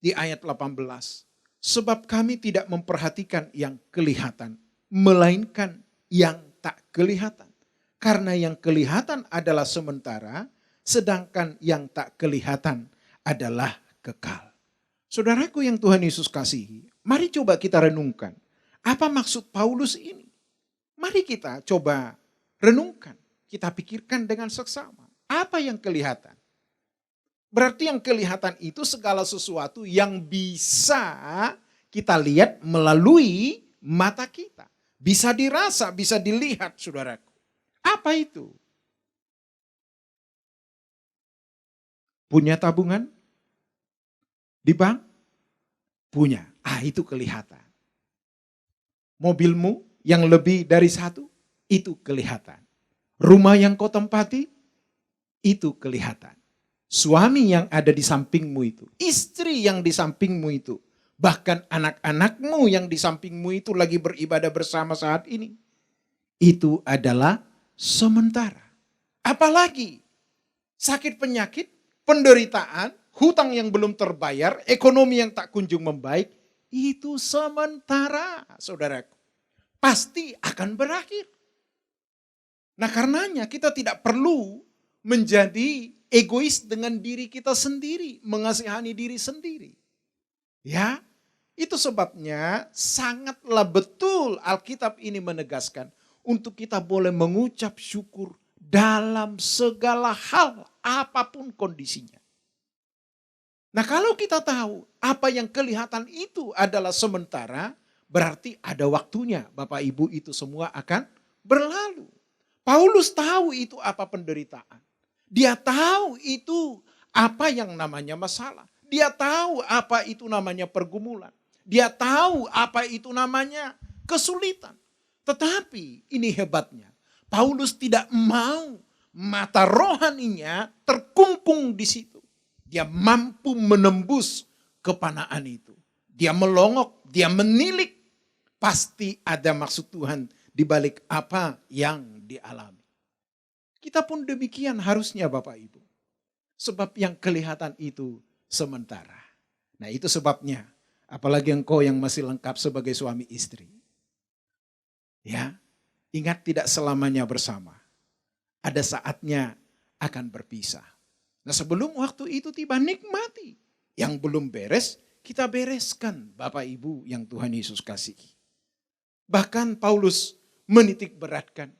di ayat 18. Sebab kami tidak memperhatikan yang kelihatan, melainkan yang tak kelihatan. Karena yang kelihatan adalah sementara, sedangkan yang tak kelihatan adalah kekal. Saudaraku yang Tuhan Yesus kasihi, mari coba kita renungkan. Apa maksud Paulus ini? Mari kita coba renungkan. Kita pikirkan dengan seksama. Apa yang kelihatan? Berarti yang kelihatan itu segala sesuatu yang bisa kita lihat melalui mata kita. Bisa dirasa, bisa dilihat, saudaraku. Apa itu? Punya tabungan? Di bank? Punya. Itu kelihatan. Mobilmu yang lebih dari satu? Itu kelihatan. Rumah yang kau tempati? Itu kelihatan. Suami yang ada di sampingmu itu. Istri yang di sampingmu itu. Bahkan anak-anakmu yang di sampingmu itu lagi beribadah bersama saat ini. Itu adalah sementara. Apalagi sakit penyakit, penderitaan, hutang yang belum terbayar, ekonomi yang tak kunjung membaik. Itu sementara, saudaraku. Pasti akan berakhir. Nah karenanya kita tidak perlu menjadi egois dengan diri kita sendiri. Mengasihani diri sendiri. Ya, itu sebabnya sangatlah betul Alkitab ini menegaskan untuk kita boleh mengucap syukur dalam segala hal, apapun kondisinya. Nah kalau kita tahu apa yang kelihatan itu adalah sementara, berarti ada waktunya Bapak Ibu itu semua akan berlalu. Paulus tahu itu apa penderitaan. Dia tahu itu apa yang namanya masalah. Dia tahu apa itu namanya pergumulan. Dia tahu apa itu namanya kesulitan. Tetapi ini hebatnya. Paulus tidak mau mata rohaninya terkungkung di situ. Dia mampu menembus kepanaan itu. Dia melongok, dia menilik. Pasti ada maksud Tuhan di balik apa yang dialami. Kita pun demikian harusnya Bapak Ibu. Sebab yang kelihatan itu sementara. Nah itu sebabnya, apalagi engkau yang masih lengkap sebagai suami istri. Ya, ingat tidak selamanya bersama. Ada saatnya akan berpisah. Nah sebelum waktu itu tiba, nikmati. Yang belum beres, kita bereskan Bapak Ibu yang Tuhan Yesus kasihi. Bahkan Paulus menitik beratkan,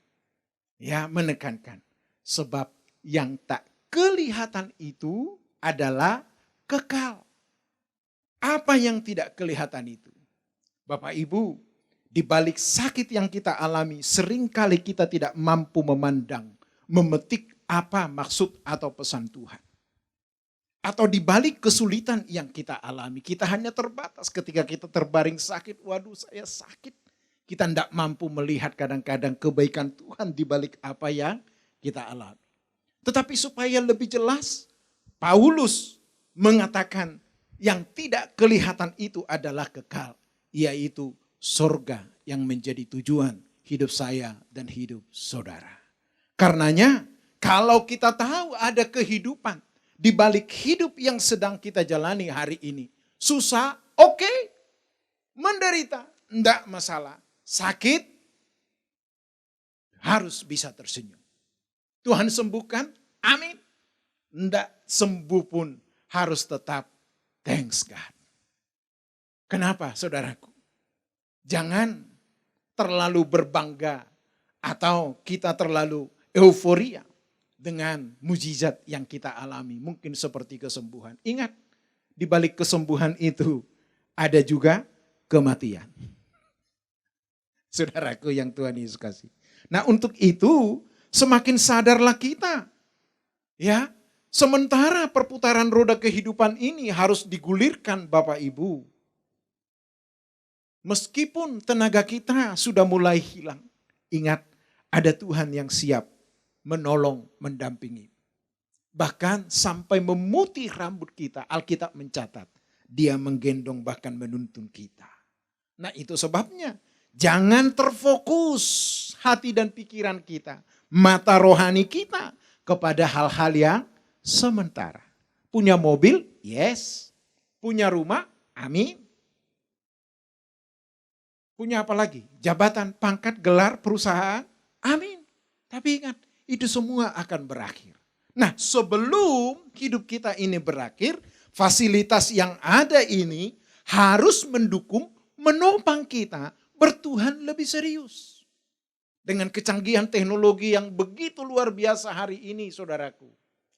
ya menekankan. Sebab yang tak kelihatan itu adalah kekal. Apa yang tidak kelihatan itu? Bapak Ibu, di balik sakit yang kita alami, seringkali kita tidak mampu memandang, memetik apa maksud atau pesan Tuhan. Atau di balik kesulitan yang kita alami, kita hanya terbatas ketika kita terbaring sakit. Waduh, saya sakit. Kita tidak mampu melihat kadang-kadang kebaikan Tuhan di balik apa yang kita alami. Tetapi supaya lebih jelas, Paulus mengatakan yang tidak kelihatan itu adalah kekal, yaitu sorga yang menjadi tujuan hidup saya dan hidup saudara. Karenanya kalau kita tahu ada kehidupan di balik hidup yang sedang kita jalani hari ini, susah, oke, menderita, enggak masalah, sakit, harus bisa tersenyum. Tuhan sembuhkan, amin. Enggak sembuh pun harus tetap thanks God. Kenapa saudaraku? Jangan terlalu berbangga atau kita terlalu euforia dengan mujizat yang kita alami. Mungkin seperti kesembuhan. Ingat, di balik kesembuhan itu ada juga kematian. Saudaraku yang Tuhan Yesus kasih. Nah untuk itu semakin sadarlah kita. Ya, sementara perputaran roda kehidupan ini harus digulirkan Bapak Ibu. Meskipun tenaga kita sudah mulai hilang, ingat ada Tuhan yang siap menolong, mendampingi. Bahkan sampai memutih rambut kita, Alkitab mencatat, dia menggendong bahkan menuntun kita. Nah itu sebabnya, jangan terfokus hati dan pikiran kita, mata rohani kita kepada hal-hal yang sementara. Punya mobil? Yes. Punya rumah? Amin. Punya apa lagi? Jabatan, pangkat, gelar, perusahaan? Amin. Tapi ingat, itu semua akan berakhir. Nah sebelum hidup kita ini berakhir, fasilitas yang ada ini harus mendukung, menopang kita bertuhan lebih serius. Dengan kecanggihan teknologi yang begitu luar biasa hari ini saudaraku.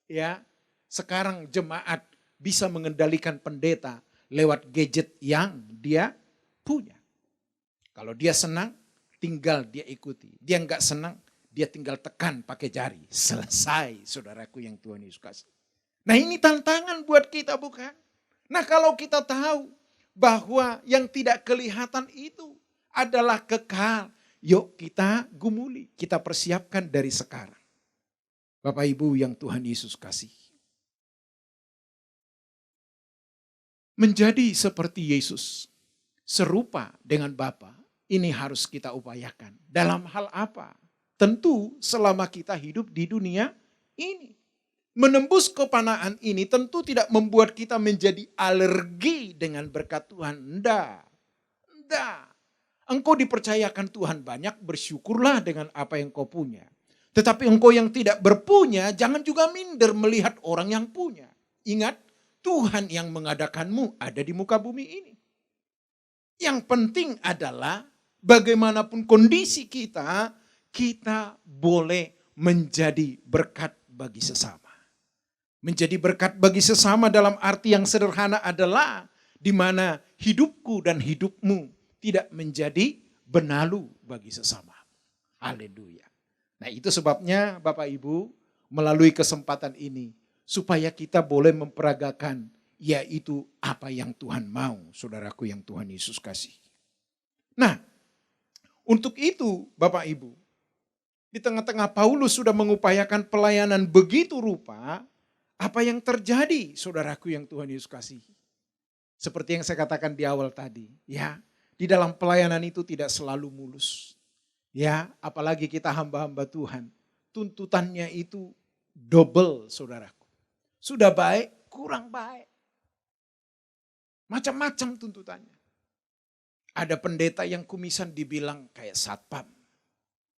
Ya, sekarang jemaat bisa mengendalikan pendeta lewat gadget yang dia punya. Kalau dia senang, tinggal dia ikuti. Dia enggak senang, dia tinggal tekan pakai jari. Selesai saudaraku yang Tuhan Yesus kasih. Nah ini tantangan buat kita bukan? Nah kalau kita tahu bahwa yang tidak kelihatan itu adalah kekal. Yuk kita gumuli, kita persiapkan dari sekarang. Bapak Ibu yang Tuhan Yesus kasih. Menjadi seperti Yesus, serupa dengan Bapa, ini harus kita upayakan. Dalam hal apa? Tentu selama kita hidup di dunia ini. Menembus kepanaan ini tentu tidak membuat kita menjadi alergi dengan berkat Tuhan. Enggak. Engkau dipercayakan Tuhan banyak, bersyukurlah dengan apa yang kau punya. Tetapi engkau yang tidak berpunya, jangan juga minder melihat orang yang punya. Ingat, Tuhan yang mengadakanmu ada di muka bumi ini. Yang penting adalah bagaimanapun kondisi kita, kita boleh menjadi berkat bagi sesama. Menjadi berkat bagi sesama dalam arti yang sederhana adalah di mana hidupku dan hidupmu tidak menjadi benalu bagi sesama. Haleluya. Nah itu sebabnya Bapak Ibu melalui kesempatan ini supaya kita boleh memperagakan yaitu apa yang Tuhan mau, saudaraku yang Tuhan Yesus kasih. Nah untuk itu Bapak Ibu, di tengah-tengah Paulus sudah mengupayakan pelayanan begitu rupa, apa yang terjadi saudaraku yang Tuhan Yesus kasih. Seperti yang saya katakan di awal tadi, ya. Di dalam pelayanan itu tidak selalu mulus. Ya, apalagi kita hamba-hamba Tuhan. tuntutannya itu double, saudaraku. Sudah baik, kurang baik. Macam-macam tuntutannya. Ada pendeta yang kumisan dibilang kayak satpam.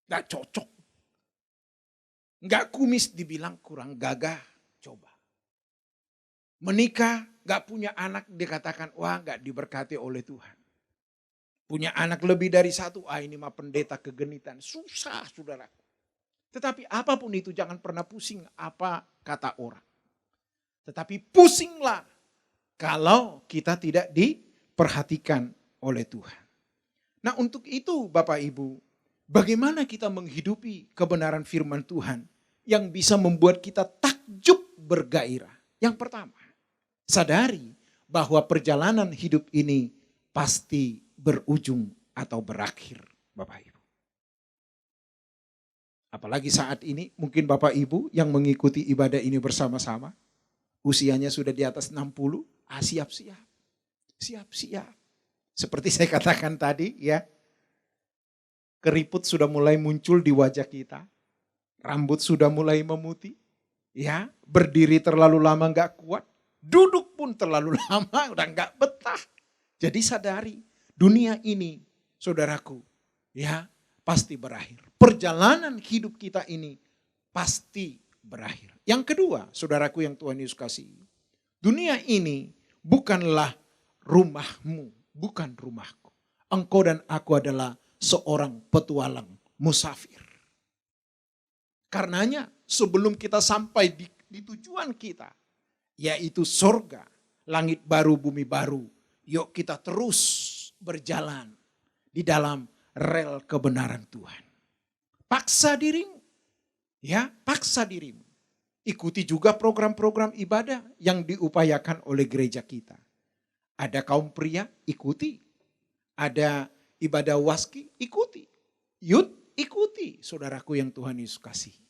Gak cocok. Gak kumis dibilang kurang gagah. Coba. Menikah, gak punya anak dikatakan, wah gak diberkati oleh Tuhan. Punya anak lebih dari satu, ini mah pendeta kegenitan. Susah, saudaraku. Tetapi apapun itu jangan pernah pusing apa kata orang. Tetapi pusinglah kalau kita tidak diperhatikan oleh Tuhan. Nah untuk itu Bapak Ibu, bagaimana kita menghidupi kebenaran firman Tuhan yang bisa membuat kita takjub bergairah. Yang pertama, sadari bahwa perjalanan hidup ini pasti berujung atau berakhir Bapak Ibu. Apalagi saat ini mungkin Bapak Ibu yang mengikuti ibadah ini bersama-sama, usianya sudah di atas 60, siap-siap. Siap-siap. Seperti saya katakan tadi ya, keriput sudah mulai muncul di wajah kita, rambut sudah mulai memutih, ya berdiri terlalu lama gak kuat, duduk pun terlalu lama udah gak betah. Jadi sadari dunia ini saudaraku ya pasti berakhir. Perjalanan hidup kita ini pasti berakhir. Yang kedua, saudaraku yang Tuhan Yesus kasihi, dunia ini bukanlah rumahmu, bukan rumahku. Engkau dan aku adalah seorang petualang musafir. Karenanya sebelum kita sampai di tujuan kita, yaitu sorga, langit baru, bumi baru, yuk kita terus berjalan di dalam rel kebenaran Tuhan. Paksa dirimu, ya paksa dirimu. Ikuti juga program-program ibadah yang diupayakan oleh gereja kita. Ada kaum pria, ikuti. Ada ibadah waski, ikuti. Youth, ikuti saudaraku yang Tuhan Yesus kasihi.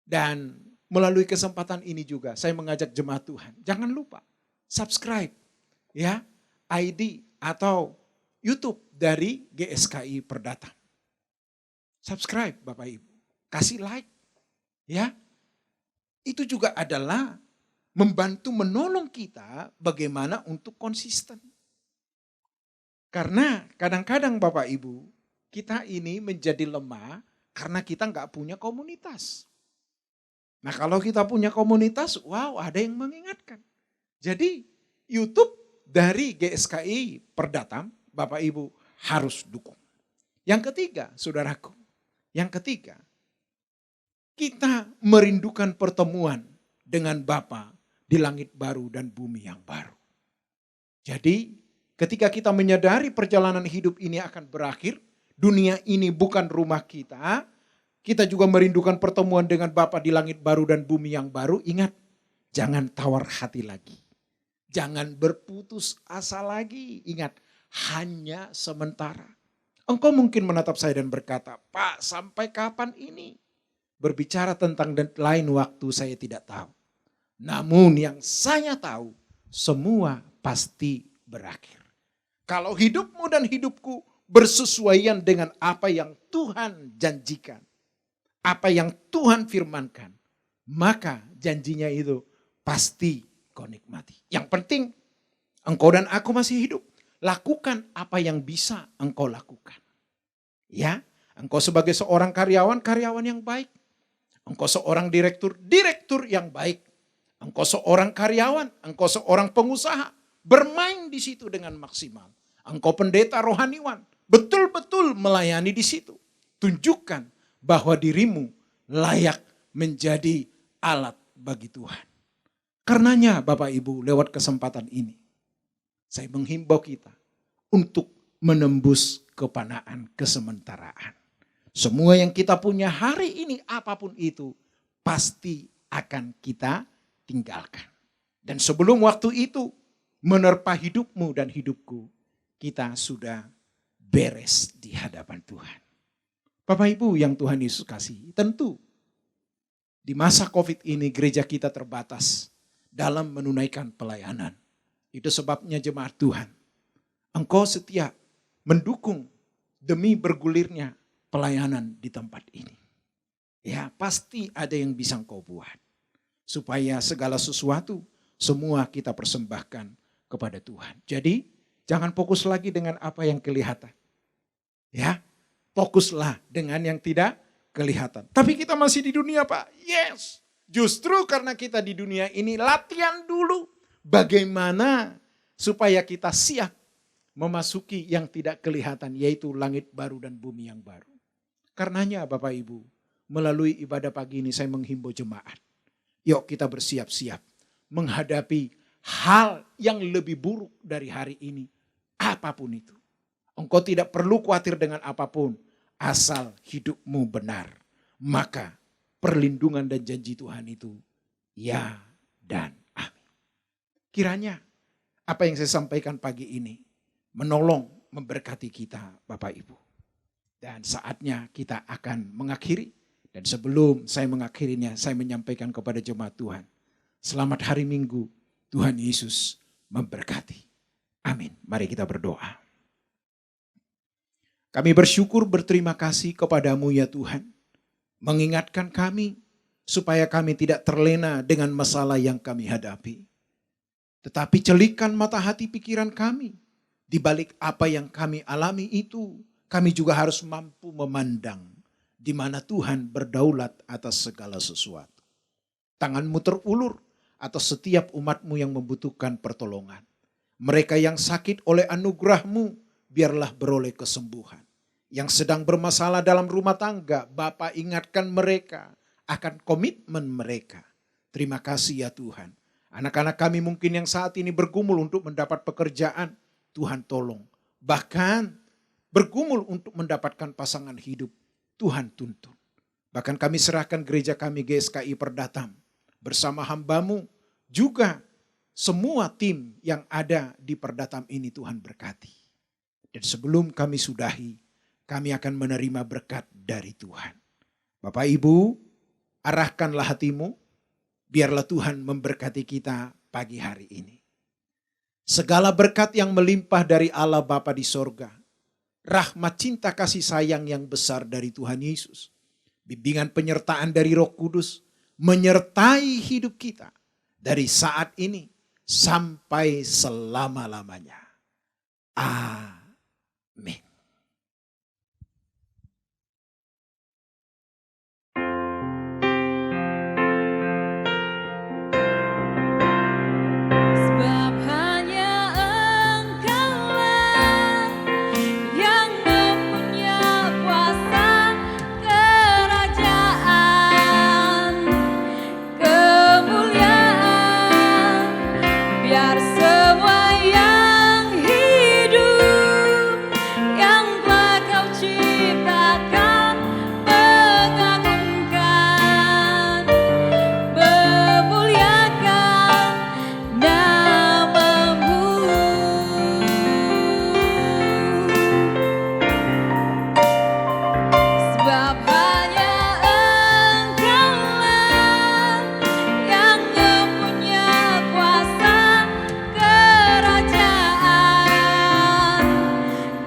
Dan melalui kesempatan ini juga saya mengajak jemaat Tuhan. Jangan lupa subscribe ya ID atau YouTube dari GSKI Perdatang. Subscribe Bapak Ibu. Kasih like ya. Itu juga adalah membantu menolong kita bagaimana untuk konsisten. Karena kadang-kadang Bapak Ibu, kita ini menjadi lemah karena kita nggak punya komunitas. Nah kalau kita punya komunitas, wow ada yang mengingatkan. Jadi YouTube dari GSKI Perdatang, Bapak Ibu harus dukung. Yang ketiga, saudaraku, yang ketiga, kita merindukan pertemuan dengan Bapa di langit baru dan bumi yang baru. Jadi ketika kita menyadari perjalanan hidup ini akan berakhir, dunia ini bukan rumah kita, kita juga merindukan pertemuan dengan Bapa di langit baru dan bumi yang baru. Ingat, jangan tawar hati lagi. Jangan berputus asa lagi. Ingat, hanya sementara. Engkau mungkin menatap saya dan berkata, Pak sampai kapan ini? Berbicara tentang lain waktu saya tidak tahu. Namun yang saya tahu, semua pasti berakhir. Kalau hidupmu dan hidupku bersesuaian dengan apa yang Tuhan janjikan, apa yang Tuhan firmankan, maka janjinya itu pasti kau nikmati. Yang penting engkau dan aku masih hidup. Lakukan apa yang bisa engkau lakukan. Ya, engkau sebagai seorang karyawan yang baik. Engkau seorang direktur yang baik. Engkau seorang karyawan, engkau seorang pengusaha. Bermain di situ dengan maksimal. Engkau pendeta rohaniwan, betul-betul melayani di situ. Tunjukkan bahwa dirimu layak menjadi alat bagi Tuhan. Karenanya Bapak Ibu lewat kesempatan ini, saya menghimbau kita untuk menembus kepanaan kesementaraan. Semua yang kita punya hari ini apapun itu pasti akan kita tinggalkan. Dan sebelum waktu itu menerpa hidupmu dan hidupku, kita sudah beres di hadapan Tuhan. Bapak Ibu yang Tuhan Yesus kasihi, tentu di masa COVID ini gereja kita terbatas dalam menunaikan pelayanan. Itu sebabnya jemaat Tuhan, engkau setia mendukung demi bergulirnya pelayanan di tempat ini. Ya, pasti ada yang bisa engkau buat. Supaya segala sesuatu semua kita persembahkan kepada Tuhan. Jadi jangan fokus lagi dengan apa yang kelihatan. Ya, fokuslah dengan yang tidak kelihatan. Tapi kita masih di dunia, Pak. Yes. Justru karena kita di dunia ini latihan dulu bagaimana supaya kita siap memasuki yang tidak kelihatan, yaitu langit baru dan bumi yang baru. Karenanya Bapak Ibu, melalui ibadah pagi ini saya menghimbau jemaat. Yuk kita bersiap-siap menghadapi hal yang lebih buruk dari hari ini. Apapun itu. Engkau tidak perlu khawatir dengan apapun. Asal hidupmu benar. Maka perlindungan dan janji Tuhan itu ya dan amin. Kiranya apa yang saya sampaikan pagi ini menolong, memberkati kita Bapak Ibu. Dan saatnya kita akan mengakhiri. Dan sebelum saya mengakhirinya, saya menyampaikan kepada jemaat Tuhan. Selamat hari Minggu, Tuhan Yesus memberkati. Amin. Mari kita berdoa. Kami bersyukur berterima kasih kepadamu ya Tuhan. Mengingatkan kami supaya kami tidak terlena dengan masalah yang kami hadapi. Tetapi celikan mata hati pikiran kami. Di balik apa yang kami alami itu, kami juga harus mampu memandang di mana Tuhan berdaulat atas segala sesuatu. Tanganmu terulur atas setiap umatmu yang membutuhkan pertolongan. Mereka yang sakit oleh anugerahmu, biarlah beroleh kesembuhan. Yang sedang bermasalah dalam rumah tangga, Bapa ingatkan mereka akan komitmen mereka. Terima kasih ya Tuhan. Anak-anak kami mungkin yang saat ini bergumul untuk mendapat pekerjaan, Tuhan tolong. Bahkan bergumul untuk mendapatkan pasangan hidup, Tuhan tuntun. Bahkan kami serahkan gereja kami GSKI Perdatam bersama hamba-Mu, juga semua tim yang ada di Perdatam ini Tuhan berkati. Dan sebelum kami sudahi, kami akan menerima berkat dari Tuhan. Bapak Ibu, arahkanlah hatimu, biarlah Tuhan memberkati kita pagi hari ini. Segala berkat yang melimpah dari Allah Bapa di sorga, rahmat cinta kasih sayang yang besar dari Tuhan Yesus, bimbingan penyertaan dari Roh Kudus, menyertai hidup kita dari saat ini sampai selama-lamanya. Amin. Sebab hanya Engkaulah yang mempunyai kuasa kerajaan, kemuliaan, biar semua yang hidup, yang telah Kau ciptakan, mengagungkan, memuliakan nama-Mu. Sebab hanya Engkaulah yang mempunyai kuasa kerajaan,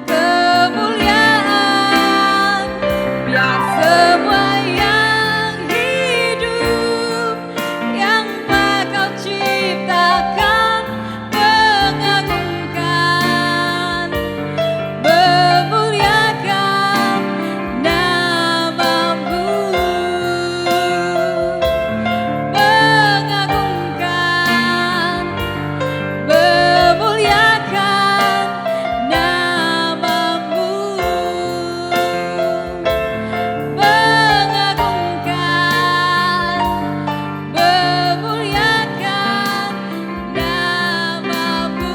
kemuliaan, biar semua yang hidup, yang telah Kau ciptakan, mengagungkan, memuliakan nama-Mu. Mengagungkan, memuliakan nama-Mu. Mengagungkan, memuliakan nama-Mu.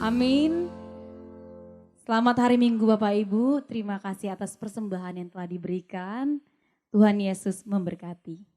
Amin. Selamat hari Minggu Bapak Ibu. Terima kasih atas persembahan yang telah diberikan. Tuhan Yesus memberkati.